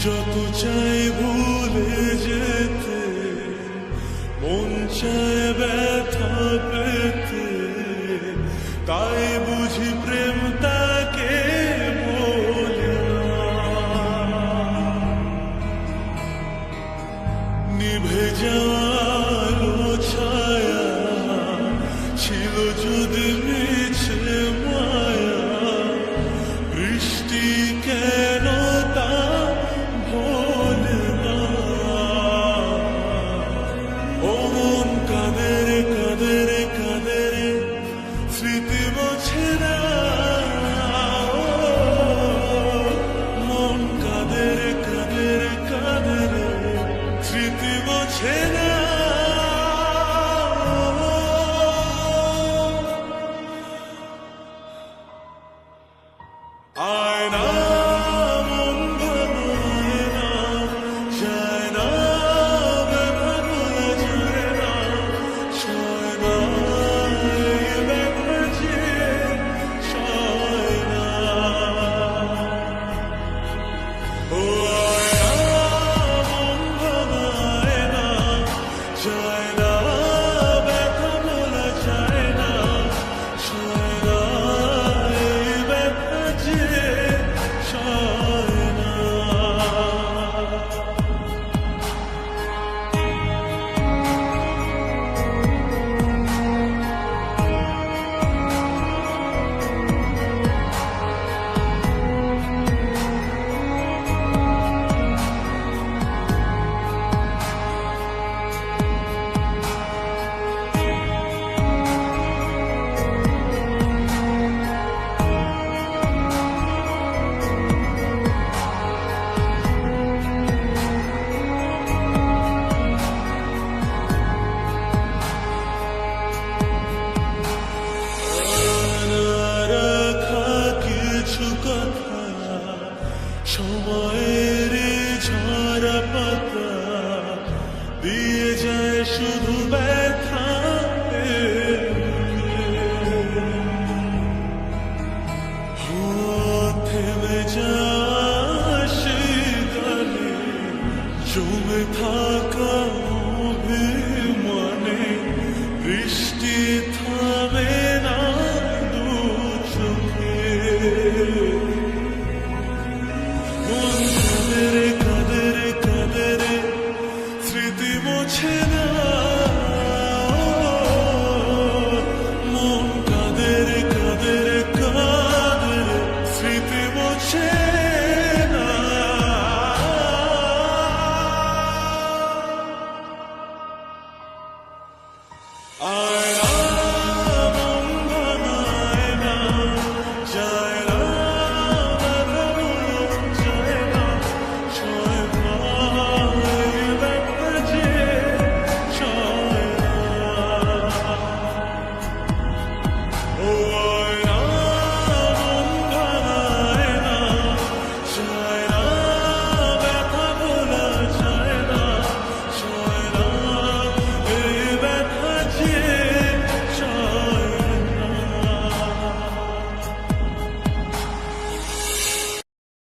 যত চাই ভুলে যেতে, মন চায় ব্যথা পেতে, তাই বুঝি প্রেম তাকে বলে না। নিভে যাওয়ার ছায়া ছিল যদি মিছে মায়া, বৃষ্টি কেন তা ভোলে না। ও মন কাঁদে রে কাঁদে রে কাঁদে রে, স্মৃতি মোছে না। মন কাঁদে রে কাঁদে রে কাঁদে রে, স্মৃতি মোছে না। আয়না মন ভাঙায় না, যায় না ব্যথা ভোলা যায় না, সয় না এই ব্যথা যে সয় না। ও আয়না মন ভাঙায় না, যায় না ব্যথা ভোলা যায় না, সয় না এই ব্যথা যে সয় না। সময়ের ঝরা পাতা দিয়ে যায় শুধু ব্যথা, থেমে যায় সেই গানে জমে থাকা অভিমানে, বৃষ্টি থামে না দু চোখে। মন কাঁদে রে কাঁদে রে কাঁদে রে, স্মৃতি মোছে না। মন কাঁদে রে কাঁদে রে কাঁদে রে, স্মৃতি মোছে না। আয়না মন ভাঙায় না, যায় না ব্যথা ভোলা যায় না, সয় না এই ব্যথা যে সয় না। ও